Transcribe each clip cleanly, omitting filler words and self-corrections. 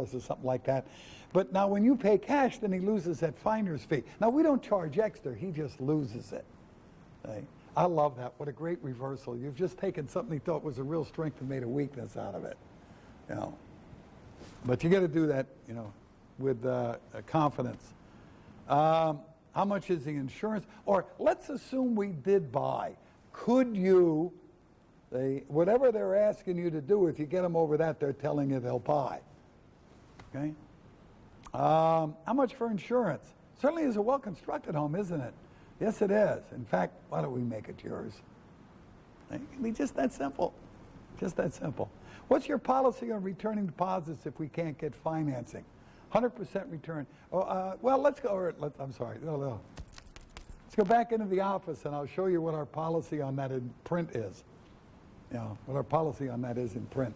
dollars or something like that. But now when you pay cash, then he loses that finder's fee. Now we don't charge extra, he just loses it. Okay? I love that. What a great reversal. You've just taken something he thought was a real strength and made a weakness out of it. You know. But you got to do that, you know, with confidence. How much is the insurance? Or let's assume we did buy. Could you, whatever they're asking you to do, if you get them over that, they're telling you they'll buy. Okay? How much for insurance? Certainly is a well-constructed home, isn't it? Yes, it is. In fact, why don't we make it yours? It can be just that simple. Just that simple. What's your policy on returning deposits if we can't get financing? 100% return. Well, let's go. I'm sorry. No. Let's go back into the office, and I'll show you what our policy on that in print is. You know, what our policy on that is in print.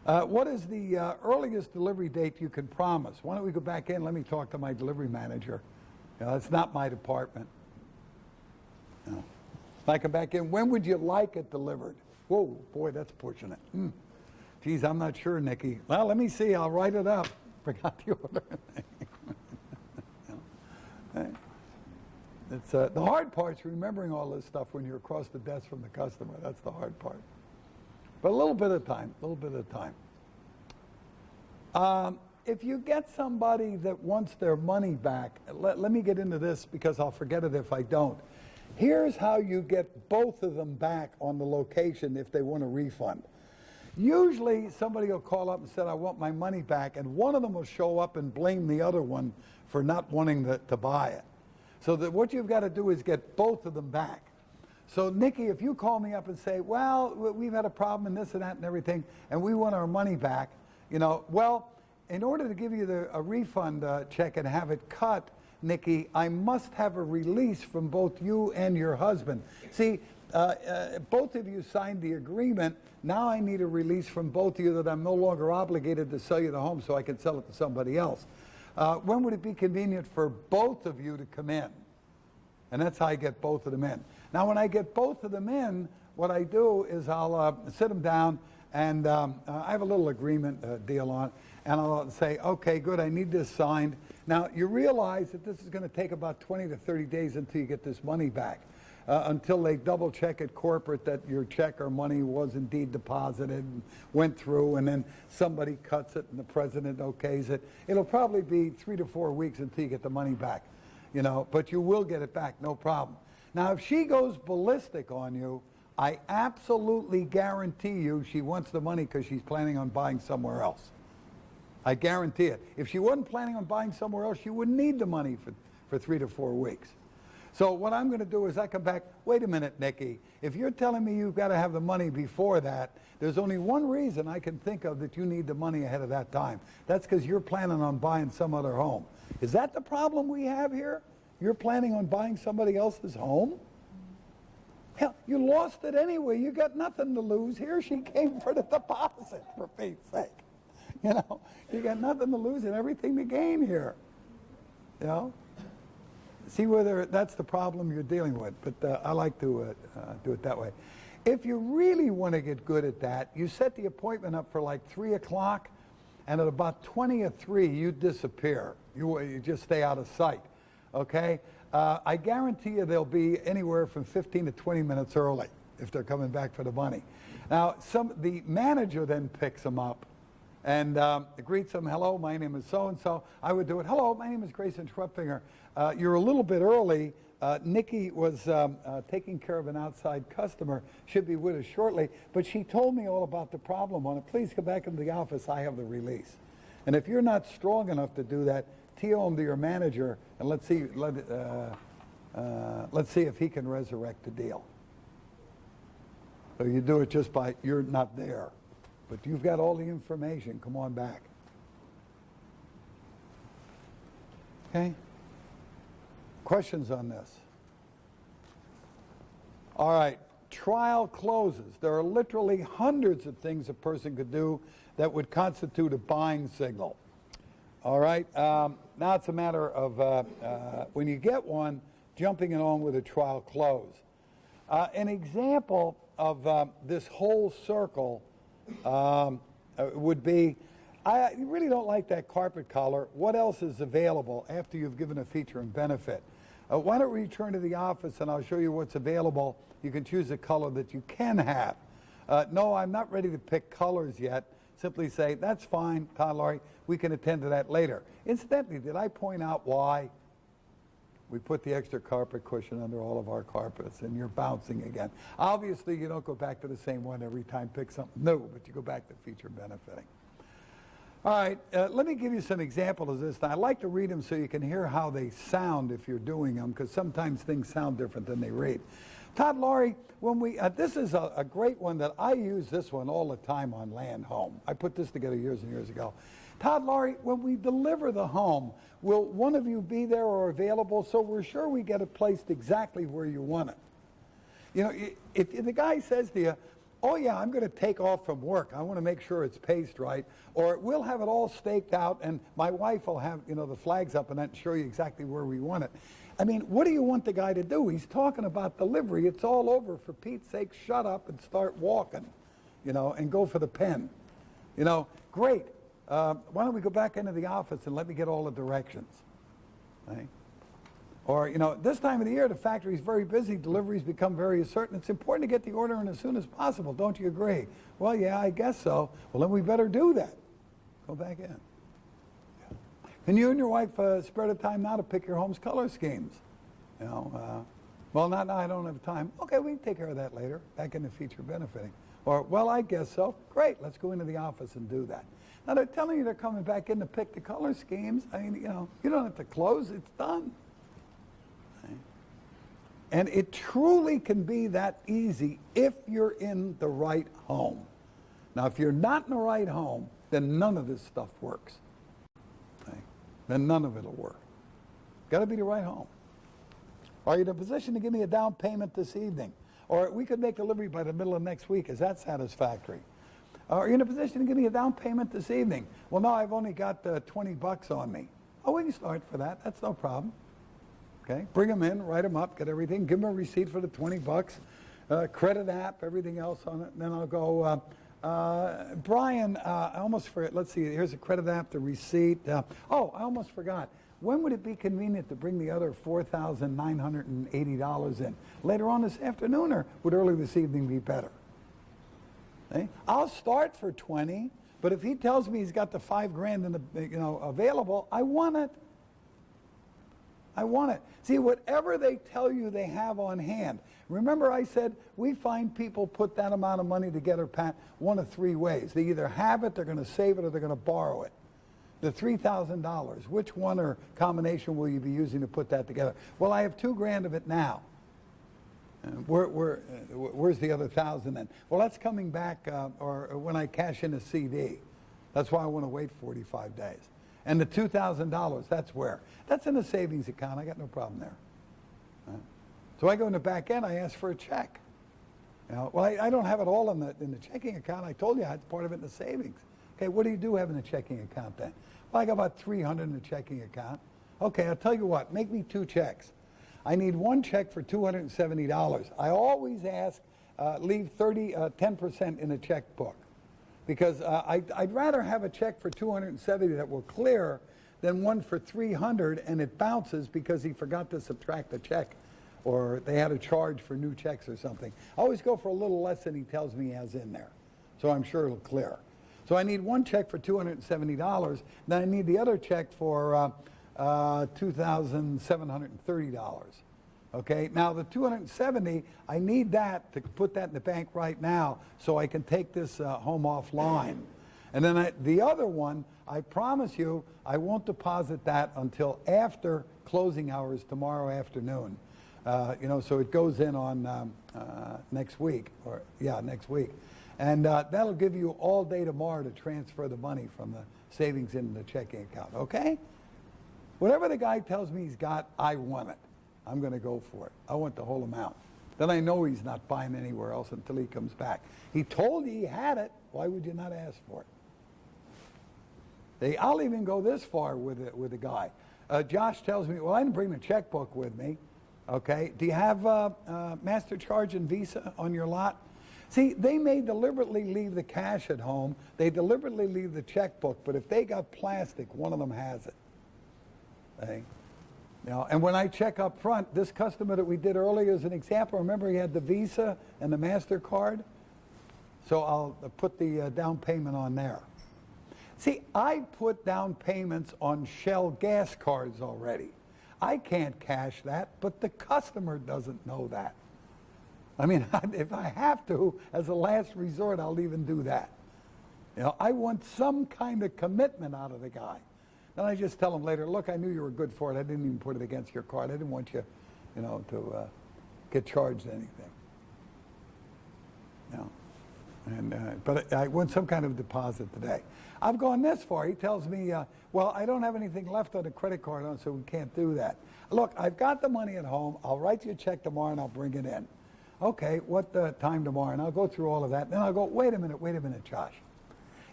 What is the earliest delivery date you can promise? Why don't we go back in? Let me talk to my delivery manager. You know, that's not my department. You know. If I come back in, when would you like it delivered? Whoa, boy, that's pushing it. Geez, I'm not sure, Nikki. Well, let me see. I'll write it up. Forgot the order. It's the hard part's remembering all this stuff when you're across the desk from the customer. That's the hard part. But a little bit of time, if you get somebody that wants their money back, let me get into this because I'll forget it if I don't. Here's how you get both of them back on the location if they want a refund. Usually somebody will call up and say, I want my money back, and one of them will show up and blame the other one for not wanting to buy it. So that what you've got to do is get both of them back. So Nikki, if you call me up and say, well, we've had a problem and this and that and everything, and we want our money back, you know, well, in order to give you a refund check and have it cut, Nikki, I must have a release from both you and your husband. See, both of you signed the agreement. Now I need a release from both of you that I'm no longer obligated to sell you the home so I can sell it to somebody else. When would it be convenient for both of you to come in? And that's how I get both of them in. Now when I get both of them in, what I do is I'll sit them down and I have a little agreement deal on, and I'll say, okay, good, I need this signed. Now you realize that this is going to take about 20 to 30 days until you get this money back. Until they double check at corporate that your check or money was indeed deposited and went through, and then somebody cuts it and the president okays it. It'll probably be 3 to 4 weeks until you get the money back, you know, but you will get it back, no problem. Now if she goes ballistic on you, I absolutely guarantee you she wants the money because she's planning on buying somewhere else. I guarantee it. If she wasn't planning on buying somewhere else, she wouldn't need the money for 3 to 4 weeks. So what I'm going to do is I come back, wait a minute, Nikki, if you're telling me you've got to have the money before that, there's only one reason I can think of that you need the money ahead of that time. That's because you're planning on buying some other home. Is that the problem we have here? You're planning on buying somebody else's home? Hell, you lost it anyway. You got nothing to lose. Here she came for the deposit, for Pete's sake. You know, you got nothing to lose and everything to gain here. You know? See whether that's the problem you're dealing with, but I like to do it that way. If you really want to get good at that, you set the appointment up for like 3 o'clock, and at about 20 or 3, you disappear. You just stay out of sight, okay? I guarantee you they'll be anywhere from 15 to 20 minutes early if they're coming back for the money. Now, the manager then picks them up and greets them, hello, my name is so-and-so. I would do it, hello, my name is Grayson Schwepfinger. You're a little bit early. Nikki was taking care of an outside customer, should be with us shortly, but she told me all about the problem on it. Please come back into the office, I have the release. And if you're not strong enough to do that, TO them to your manager and let's see if he can resurrect the deal. So you do it just by, you're not there, but you've got all the information, come on back. Okay? Questions on this? All right, trial closes. There are literally hundreds of things a person could do that would constitute a buying signal. All right, now it's a matter of, when you get one, jumping it on with a trial close. An example of this whole circle would be, I really don't like that carpet color. What else is available after you've given a feature and benefit? Why don't we return to the office and I'll show you what's available. You can choose a color that you can have. No, I'm not ready to pick colors yet. Simply say, that's fine, Todd Laurie, we can attend to that later. Incidentally, did I point out why we put the extra carpet cushion under all of our carpets and you're bouncing again? Obviously, you don't go back to the same one every time, pick something new, but you go back to feature benefiting. All right, let me give you some examples of this. Now, I like to read them so you can hear how they sound if you're doing them, because sometimes things sound different than they read. Todd Laurie, when we, this is a great one that I use this one all the time on Land Home. I put this together years and years ago. Todd Laurie, when we deliver the home, will one of you be there or available so we're sure we get it placed exactly where you want it? You know, if the guy says to you, oh yeah, I'm going to take off from work, I want to make sure it's paced right, or we'll have it all staked out and my wife will have, you know, the flags up and that show you exactly where we want it. I mean, what do you want the guy to do? He's talking about delivery. It's all over. For Pete's sake, shut up and start walking, you know, and go for the pen. You know, great. Why don't we go back into the office and let me get all the directions? Right? Or, you know, this time of the year, the factory's very busy. Deliveries become very certain. It's important to get the order in as soon as possible. Don't you agree? Well, yeah, I guess so. Well, then we better do that. Go back in. Can you and your wife spare the time now to pick your home's color schemes? You know, well, not now, I don't have time. Okay, we can take care of that later, back in the feature benefiting. Or, well, I guess so. Great, let's go into the office and do that. Now, they're telling you they're coming back in to pick the color schemes. I mean, you know, you don't have to close, it's done. Right? And it truly can be that easy if you're in the right home. Now, if you're not in the right home, then none of this stuff works. Then none of it will work. Got to be the right home. Are you in a position to give me a down payment this evening? Or we could make delivery by the middle of next week. Is that satisfactory? Are you in a position to give me a down payment this evening? Well, no, I've only got $20 on me. Oh, we can start for that. That's no problem. Okay, bring them in, write them up, get everything, give them a receipt for the $20, credit app, everything else on it, and then I'll go, Brian, I almost forgot, let's see, here's a credit app, the receipt. Oh, I almost forgot. When would it be convenient to bring the other $4,980 in? Later on this afternoon, or would early this evening be better? Okay? I'll start for 20, but if he tells me he's got the $5,000 in the, you know, available, I want it. I want it. See, whatever they tell you they have on hand. Remember I said we find people put that amount of money together, Pat, one of three ways. They either have it, they're going to save it, or they're going to borrow it. The $3,000, which one or combination will you be using to put that together? Well, I have $2,000 of it now. Where's the other $1,000 then? Well, that's coming back or when I cash in a CD. That's why I want to wait 45 days. And the $2,000, that's where? That's in a savings account. I got no problem there. Right? So I go in the back end, I ask for a check. You know, well, I don't have it all in the checking account. I told you I had part of it in the savings. Okay, what do you do have in the checking account then? Well, I got about $300 in the checking account. Okay, I'll tell you what, make me 2 checks. I need 1 check for $270. I always ask, leave 10% in the checkbook. Because I'd rather have a check for $270 that will clear than one for $300 and it bounces because he forgot to subtract the check or they had a charge for new checks or something. I always go for a little less than he tells me he has in there. So I'm sure it'll clear. So I need 1 check for $270. Then I need the other check for $2,730. Okay, now the $270, I need that to put that in the bank right now so I can take this home offline. And then the other one, I promise you, I won't deposit that until after closing hours tomorrow afternoon. You know, so it goes in on next week, next week. And that'll give you all day tomorrow to transfer the money from the savings into the checking account, okay? Whatever the guy tells me he's got, I want it. I'm going to go for it. I want the whole amount. Then I know he's not buying anywhere else until he comes back. He told you he had it. Why would you not ask for it? I'll even go this far with the guy. Josh tells me, well, I didn't bring the checkbook with me. Okay, do you have MasterCharge and Visa on your lot? See, they may deliberately leave the cash at home, they deliberately leave the checkbook, but if they got plastic, one of them has it. Okay? You know, and when I check up front, this customer that we did earlier is an example. Remember, he had the Visa and the MasterCard? So I'll put the down payment on there. See, I put down payments on Shell gas cards already. I can't cash that, but the customer doesn't know that. I mean, if I have to, as a last resort, I'll even do that. You know, I want some kind of commitment out of the guy. Then I just tell him later, look, I knew you were good for it. I didn't even put it against your card. I didn't want you, you know, to get charged anything. You know, and, but I want some kind of deposit today. I've gone this far. He tells me, well, I don't have anything left on the credit card, so we can't do that. Look, I've got the money at home. I'll write you a check tomorrow and I'll bring it in. Okay, what time tomorrow? And I'll go through all of that. Then I'll go, wait a minute, Josh.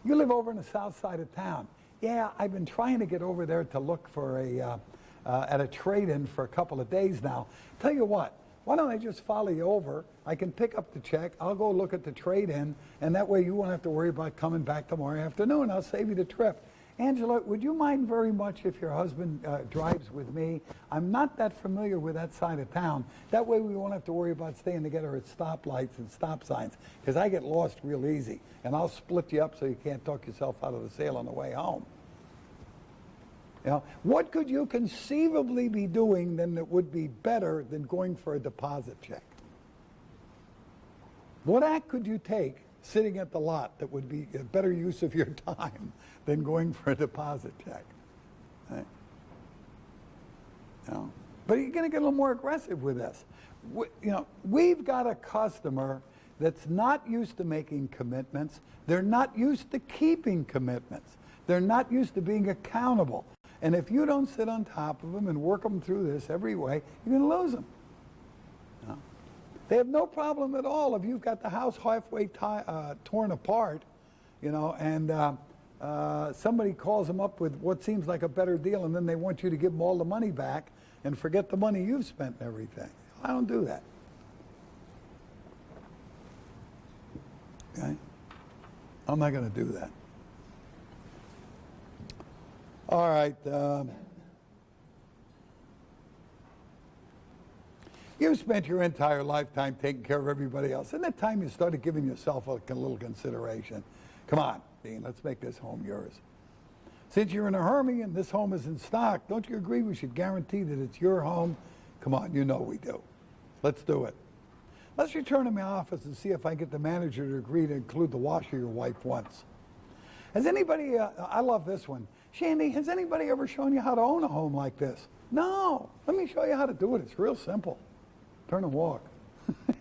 You live over in the south side of town. Yeah, I've been trying to get over there to look for at a trade-in for a couple of days now. Tell you what, why don't I just follow you over? I can pick up the check. I'll go look at the trade-in, and that way you won't have to worry about coming back tomorrow afternoon. I'll save you the trip. Angela, would you mind very much if your husband drives with me? I'm not that familiar with that side of town. That way we won't have to worry about staying together at stoplights and stop signs, because I get lost real easy, and I'll split you up so you can't talk yourself out of the sale on the way home. You know, what could you conceivably be doing then that would be better than going for a deposit check? What act could you take sitting at the lot that would be a better use of your time than going for a deposit check? Right? You know, but you're going to get a little more aggressive with this. You know, we've got a customer that's not used to making commitments. They're not used to keeping commitments. They're not used to being accountable. And if you don't sit on top of them and work them through this every way, you're going to lose them. You know? They have no problem at all if you've got the house halfway torn apart, you know, and somebody calls them up with what seems like a better deal, and then they want you to give them all the money back and forget the money you've spent and everything. I don't do that. Okay? I'm not going to do that. All right. You've spent your entire lifetime taking care of everybody else. And that time you started giving yourself a little consideration. Come on, Dean, let's make this home yours. Since you're in a Hermie and this home is in stock, don't you agree we should guarantee that it's your home? Come on, you know we do. Let's do it. Let's return to my office and see if I get the manager to agree to include the washer your wife wants. Has anybody, I love this one. Shandy, has anybody ever shown you how to own a home like this? No. Let me show you how to do it. It's real simple. Turn and walk.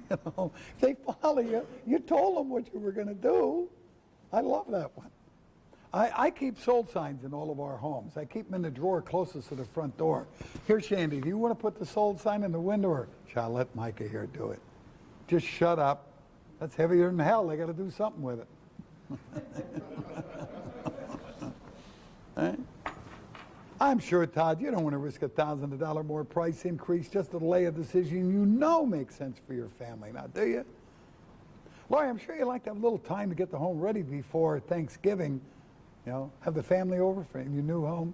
You know, if they follow you, you told them what you were going to do. I love that one. I keep sold signs in all of our homes. I keep them in the drawer closest to the front door. Here, Shandy, do you want to put the sold sign in the window, or shall I let Micah here do it? Just shut up. That's heavier than hell. They got to do something with it. Right? I'm sure, Todd, you don't want to risk $1,000 more price increase just to delay a decision you know makes sense for your family, now, do you? Laurie, I'm sure you'd like to have a little time to get the home ready before Thanksgiving. You know, have the family over for your new home.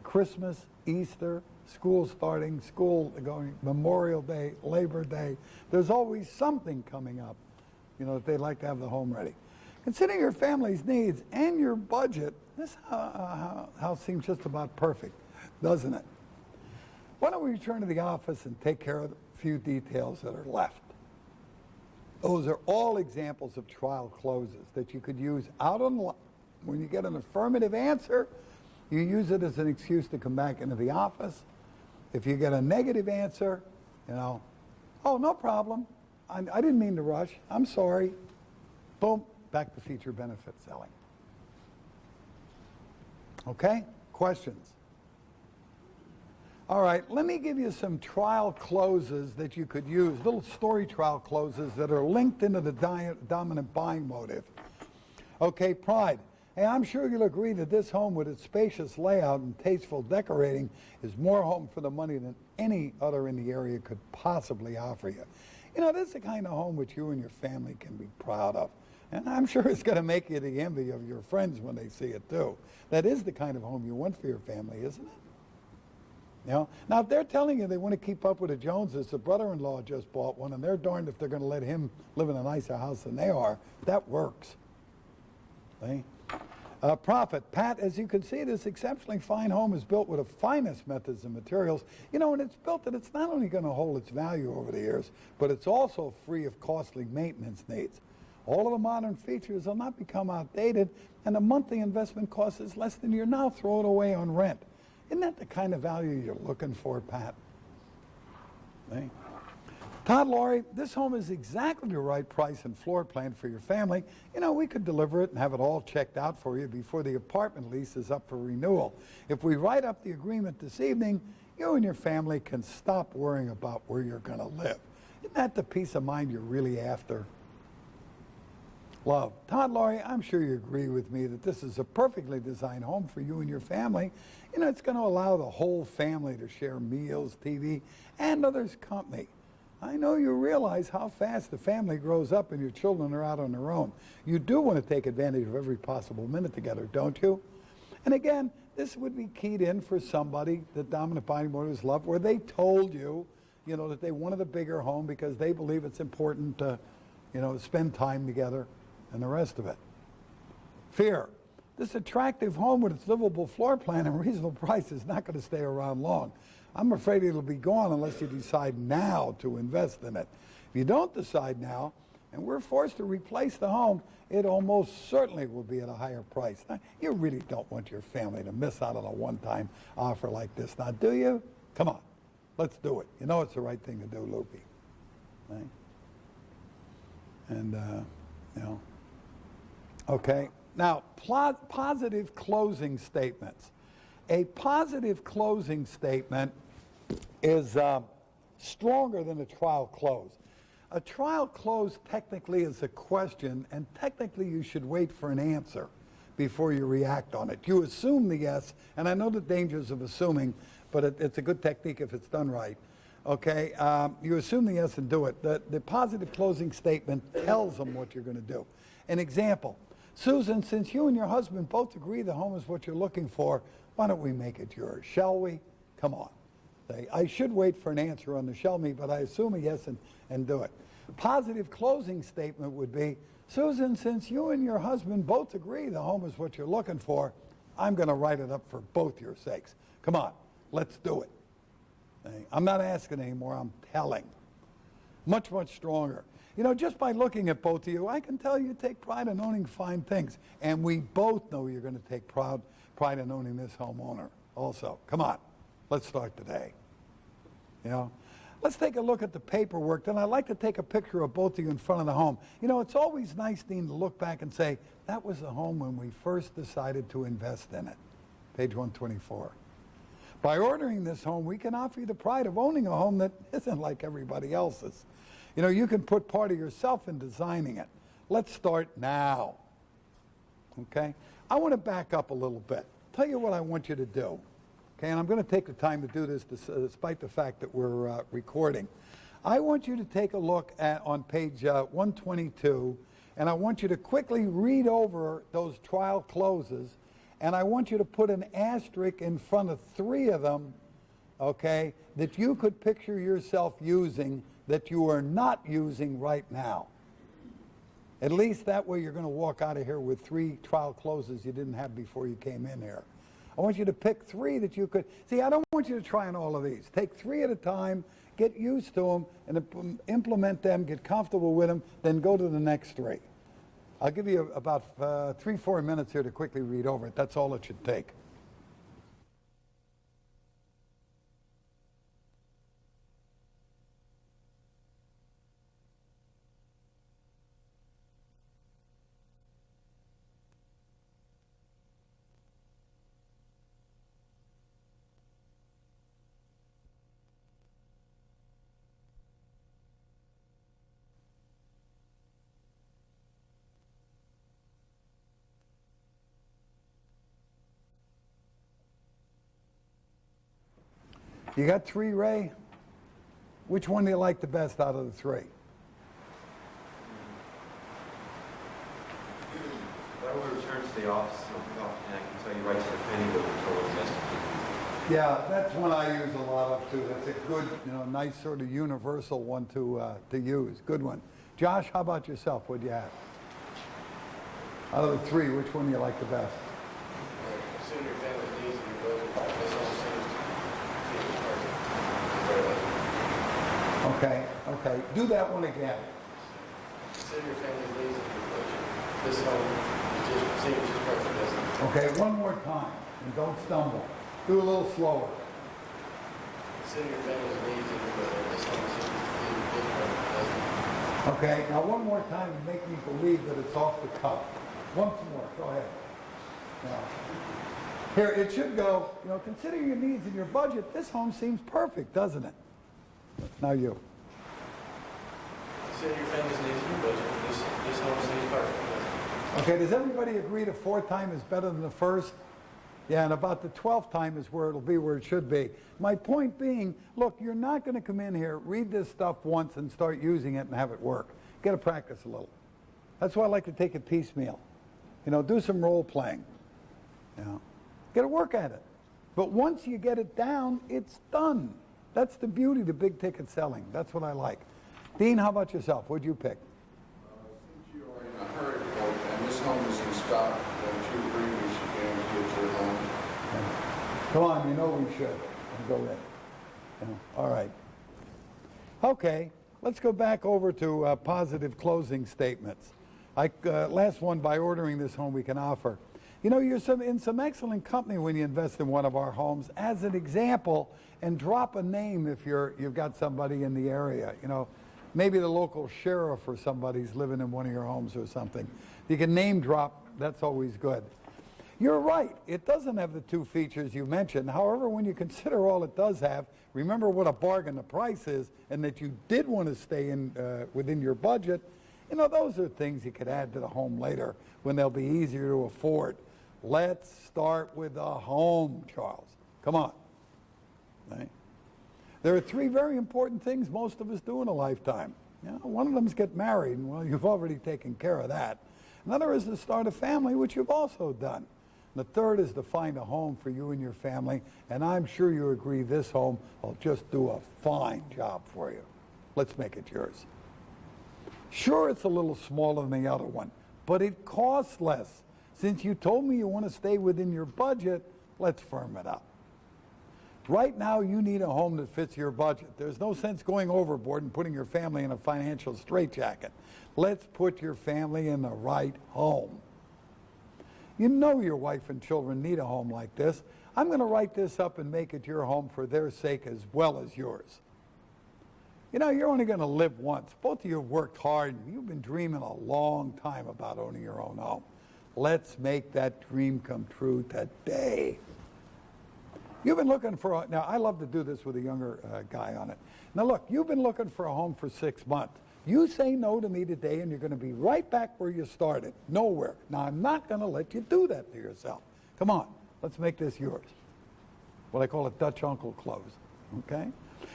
Christmas, Easter, school starting, school going, Memorial Day, Labor Day. There's always something coming up, you know, that they'd like to have the home ready. Considering your family's needs and your budget, this house seems just about perfect, doesn't it? Why don't we return to the office and take care of the few details that are left? Those are all examples of trial closes that you could use out on the line. When you get an affirmative answer, you use it as an excuse to come back into the office. If you get a negative answer, you know, oh, no problem. I didn't mean to rush. I'm sorry. Boom, back to feature benefit selling. Okay? Questions? All right, let me give you some trial closes that you could use, little story trial closes that are linked into the dominant buying motive. Okay, pride. Hey, I'm sure you'll agree that this home with its spacious layout and tasteful decorating is more home for the money than any other in the area could possibly offer you. This is the kind of home which you and your family can be proud of. And I'm sure it's going to make you the envy of your friends when they see it too. That is the kind of home you want for your family, isn't it? Now if they're telling you they want to keep up with the Joneses, the brother-in-law just bought one, and they're darned if they're going to let him live in a nicer house than they are. That works. See? Profit. Pat, as you can see, this exceptionally fine home is built with the finest methods and materials. When it's built, that it's not only going to hold its value over the years, but it's also free of costly maintenance needs. All of the modern features will not become outdated, and the monthly investment cost is less than you're now throwing away on rent. Isn't that the kind of value you're looking for, Pat? See? Todd, Laurie, this home is exactly the right price and floor plan for your family. We could deliver it and have it all checked out for you before the apartment lease is up for renewal. If we write up the agreement this evening, you and your family can stop worrying about where you're going to live. Isn't that the peace of mind you're really after? Love. Todd, Laurie, I'm sure you agree with me that this is a perfectly designed home for you and your family. It's going to allow the whole family to share meals, TV, and others' company. I know you realize how fast the family grows up and your children are out on their own. You do want to take advantage of every possible minute together, don't you? And again, this would be keyed in for somebody, the dominant body motives love, where they told you, that they wanted a bigger home because they believe it's important to, spend time together and the rest of it. Fear. This attractive home with its livable floor plan and reasonable price is not going to stay around long. I'm afraid it'll be gone unless you decide now to invest in it. If you don't decide now, and we're forced to replace the home, it almost certainly will be at a higher price. Now, you really don't want your family to miss out on a one-time offer like this, now do you? Come on, let's do it. It's the right thing to do, Loopy. Right? And, okay. Now, positive closing statements. A positive closing statement is stronger than a trial close. A trial close technically is a question, and technically you should wait for an answer before you react on it. You assume the yes, and I know the dangers of assuming, but it's a good technique if it's done right. Okay, you assume the yes and do it. The positive closing statement tells them what you're going to do. An example. Susan, since you and your husband both agree the home is what you're looking for, why don't we make it yours, shall we? Come on. Say, I should wait for an answer on the shall me, but I assume a yes and do it. Positive closing statement would be, Susan, since you and your husband both agree the home is what you're looking for, I'm going to write it up for both your sakes. Come on, let's do it. I'm not asking anymore, I'm telling. Much, much stronger. Just by looking at both of you, I can tell you take pride in owning fine things. And we both know you're going to take pride in owning this homeowner also. Come on, let's start today. Let's take a look at the paperwork. Then I'd like to take a picture of both of you in front of the home. It's always nice, Dean, to look back and say, that was the home when we first decided to invest in it. Page 124. By ordering this home, we can offer you the pride of owning a home that isn't like everybody else's. You can put part of yourself in designing it. Let's start now. Okay? I want to back up a little bit. Tell you what I want you to do. Okay? And I'm going to take the time to do this despite the fact that we're recording. I want you to take a look on page 122, and I want you to quickly read over those trial closes, and I want you to put an asterisk in front of 3 of them, okay, that you could picture yourself using that you are not using right now. At least that way you're going to walk out of here with 3 trial closes you didn't have before you came in here. I want you to pick 3 that you could. See, I don't want you to try on all of these. Take 3 at a time, get used to them, and implement them, get comfortable with them, then go to the next 3. I'll give you about 3-4 minutes here to quickly read over it. That's all it should take. You got 3, Ray? Which one do you like the best out of the 3? Yeah, that's one I use a lot of too. That's a good, nice sort of universal one to use. Good one. Josh, how about yourself? What'd you have? Out of the three, which one do you like the best? Consider your family's needs and your budget. This all seems to be Okay. Do that one again. Consider your family's needs and your budget. This home seems just perfect, doesn't it? Okay, one more time, and don't stumble. Do a little slower. Consider your family's needs and your budget. This home seems just perfect, doesn't it? Okay, now one more time and make me believe that it's off the cuff. Once more, go ahead. Now, here, it should go, consider your needs and your budget. This home seems perfect, doesn't it? Now you. Consider your family's needs and your budget. This home seems perfect, doesn't it? Okay, does everybody agree the fourth time is better than the first? Yeah, and about the 12th time is where it'll be where it should be. My point being, look, you're not going to come in here, read this stuff once and start using it and have it work. You got to practice a little. That's why I like to take it piecemeal. Do some role playing. Got to work at it. But once you get it down, it's done. That's the beauty of big ticket selling. That's what I like. Dean, how about yourself? What'd you pick? Since you are in a hurry for it, and this home is in stock, don't you agree we should guarantee it's your home? Come on, we should. Go in. All right. Okay, let's go back over to positive closing statements. Last one, by ordering this home we can offer. You're in some excellent company when you invest in one of our homes. As an example, and drop a name if you've got somebody in the area. Maybe the local sheriff or somebody's living in one of your homes or something. You can name drop, that's always good. You're right, it doesn't have the two features you mentioned. However, when you consider all it does have, remember what a bargain the price is, and that you did want to stay within your budget. Those are things you could add to the home later when they'll be easier to afford. Let's start with the home, Charles. Come on. Right? There are three very important things most of us do in a lifetime. One of them is get married, and well, you've already taken care of that. Another is to start a family, which you've also done. And the third is to find a home for you and your family, and I'm sure you agree this home will just do a fine job for you. Let's make it yours. Sure, it's a little smaller than the other one, but it costs less. Since you told me you want to stay within your budget, let's firm it up. Right now, you need a home that fits your budget. There's no sense going overboard and putting your family in a financial straitjacket. Let's put your family in the right home. Your wife and children need a home like this. I'm going to write this up and make it your home for their sake as well as yours. You're only going to live once. Both of you have worked hard. You've been dreaming a long time about owning your own home. Let's make that dream come true today. You've been looking for, now I love to do this with a younger guy on it. Now look, you've been looking for a home for 6 months. You say no to me today and you're going to be right back where you started, nowhere. Now I'm not going to let you do that to yourself. Come on, let's make this yours. What I call a Dutch uncle close, okay?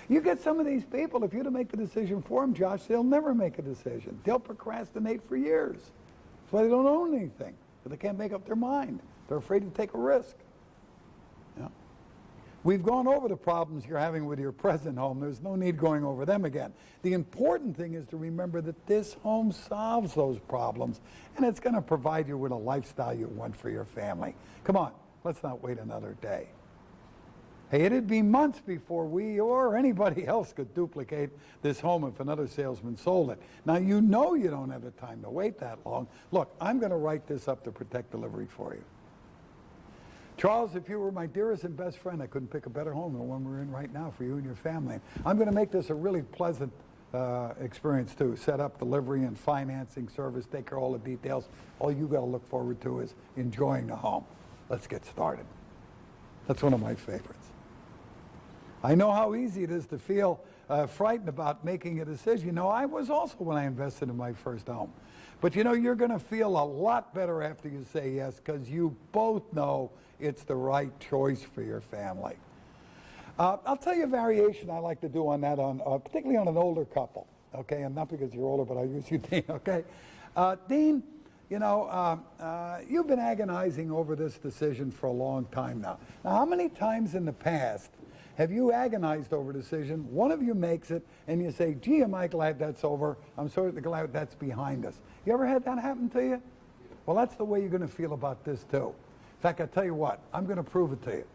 You get some of these people, if you're to make the decision for them, Josh, they'll never make a decision. They'll procrastinate for years. That's why they don't own anything, because they can't make up their mind. They're afraid to take a risk. We've gone over the problems you're having with your present home. There's no need going over them again. The important thing is to remember that this home solves those problems, and it's going to provide you with a lifestyle you want for your family. Come on, let's not wait another day. Hey, it'd be months before we or anybody else could duplicate this home if another salesman sold it. Now, you don't have the time to wait that long. Look, I'm going to write this up to protect delivery for you. Charles, if you were my dearest and best friend, I couldn't pick a better home than the one we're in right now for you and your family. I'm going to make this a really pleasant experience, too. Set up delivery and financing service, take care of all the details. All you got to look forward to is enjoying the home. Let's get started. That's one of my favorites. I know how easy it is to feel frightened about making a decision. I was also when I invested in my first home. But you're going to feel a lot better after you say yes, because you both know it's the right choice for your family. I'll tell you a variation I like to do on that, particularly on an older couple, okay? And not because you're older, but I'll use you, Dean, okay? Dean, you know, you've been agonizing over this decision for a long time now. Now, how many times in the past have you agonized over a decision, one of you makes it, and you say, gee, am I glad that's over, I'm sort of glad that's behind us. You ever had that happen to you? Well, that's the way you're going to feel about this, too. In fact, I tell you what, I'm going to prove it to you.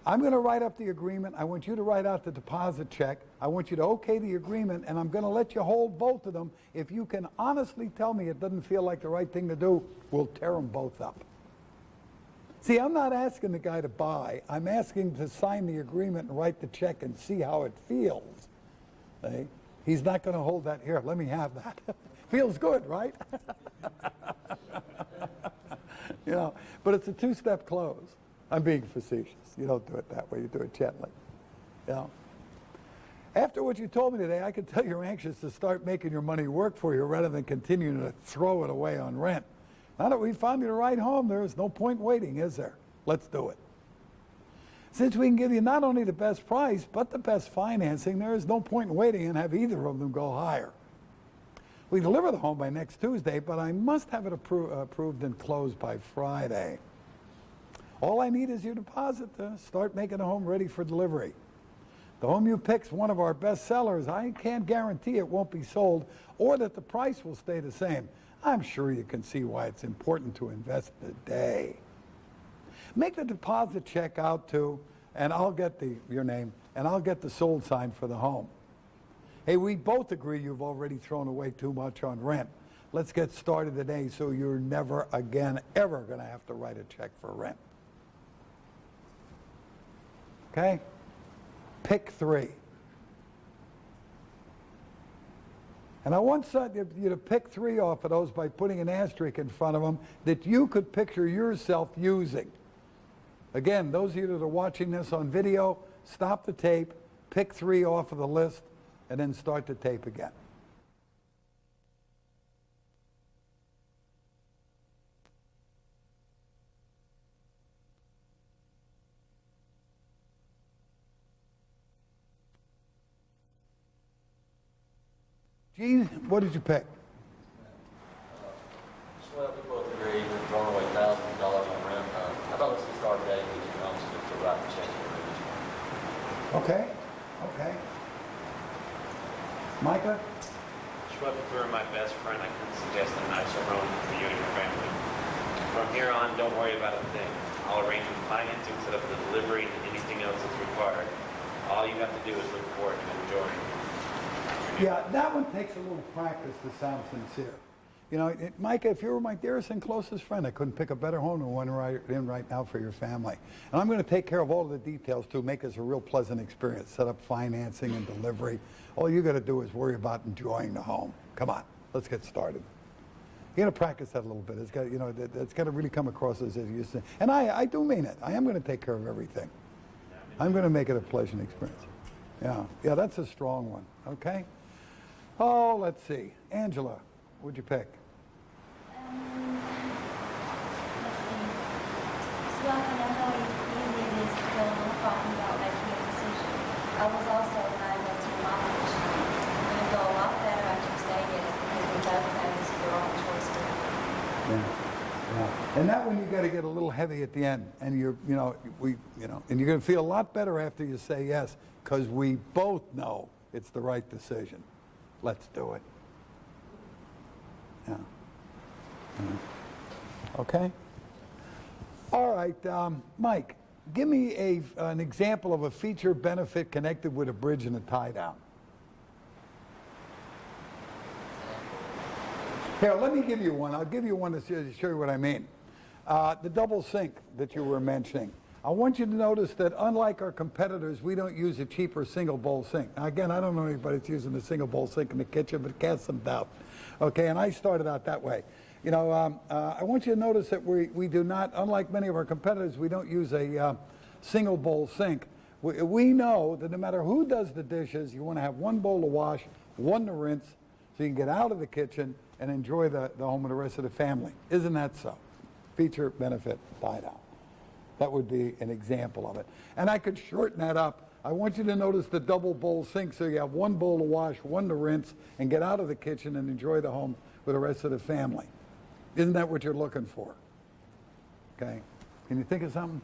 I'm going to write up the agreement. I want you to write out the deposit check. I want you to okay the agreement, and I'm going to let you hold both of them. If you can honestly tell me it doesn't feel like the right thing to do, we'll tear them both up. See, I'm not asking the guy to buy. I'm asking to sign the agreement and write the check and see how it feels. Okay? He's not going to hold that. Here, let me have that. Feels good, right? You know, but it's a two-step close. I'm being facetious. You don't do it that way. You do it gently. You know? After what you told me today, I can tell you're anxious to start making your money work for you rather than continuing to throw it away on rent. Now that we found you the right home, there is no point waiting, is there? Let's do it. Since we can give you not only the best price, but the best financing, there is no point in waiting and have either of them go higher. We deliver the home by next Tuesday, but I must have it approved and closed by Friday. All I need is your deposit to start making the home ready for delivery. The home you pick's one of our best sellers. I can't guarantee it won't be sold or that the price will stay the same. I'm sure you can see why it's important to invest today. Make the deposit check out to, and I'll get your name, and I'll get the sold sign for the home. Hey, we both agree you've already thrown away too much on rent. Let's get started today so you're never again ever going to have to write a check for rent. Okay? Pick 3. And I want you to pick 3 off of those by putting an asterisk in front of them that you could picture yourself using. Again, those of you that are watching this on video, stop the tape, pick 3 off of the list, and then start the tape again. Gene, what did you pick? Well, we both agree we're throwing away $1,000 on rent. How about let's get started today with you homes to write the check for Okay, okay. Micah? Schwepfinger, my best friend, I couldn't suggest a nicer home for you and your family. From here on, don't worry about a thing. I'll arrange with financing, set up the delivery, and anything else that's required. All you have to do is look forward to enjoying. Yeah, that one takes a little practice to sound sincere. You know, Micah, if you were my dearest and closest friend, I couldn't pick a better home than one right now for your family. And I'm going to take care of all of the details to make this a real pleasant experience. Set up financing and delivery. All you got to do is worry about enjoying the home. Come on, let's get started. You got to practice that a little bit. It's got, you know, it's got to really come across as you say. And I do mean it. I am going to take care of everything. I'm going to make it a pleasant experience. Yeah, that's a strong one. Okay. Oh, let's see. Angela, what'd you pick? Let's see. So I know how easy it is to feel talking about making a decision. I was also evaluating to my position. It's going to go a lot better after you say yes because we both know this is the wrong choice for you. Yeah. And that one you got to get a little heavy at the end, and and you're going to feel a lot better after you say yes because we both know it's the right decision. Let's do it. Yeah. Okay. All right, Mike, give me an example of a feature benefit connected with a bridge and a tie-down. Here, let me give you one. I'll give you one to show you what I mean. The double sink that you were mentioning. I want you to notice that unlike our competitors, we don't use a cheaper single bowl sink. Now, again, I don't know anybody that's using a single bowl sink in the kitchen, but cast some doubt. Okay, and I started out that way. You know, I want you to notice that we do not, unlike many of our competitors, we don't use a single bowl sink. We know that no matter who does the dishes, you want to have one bowl to wash, one to rinse, so you can get out of the kitchen and enjoy the home with the rest of the family. Isn't that so? Feature, benefit, tie-down. That would be an example of it. And I could shorten that up. I want you to notice the double bowl sink so you have one bowl to wash, one to rinse, and get out of the kitchen and enjoy the home with the rest of the family. Isn't that what you're looking for? Okay, can you think of something?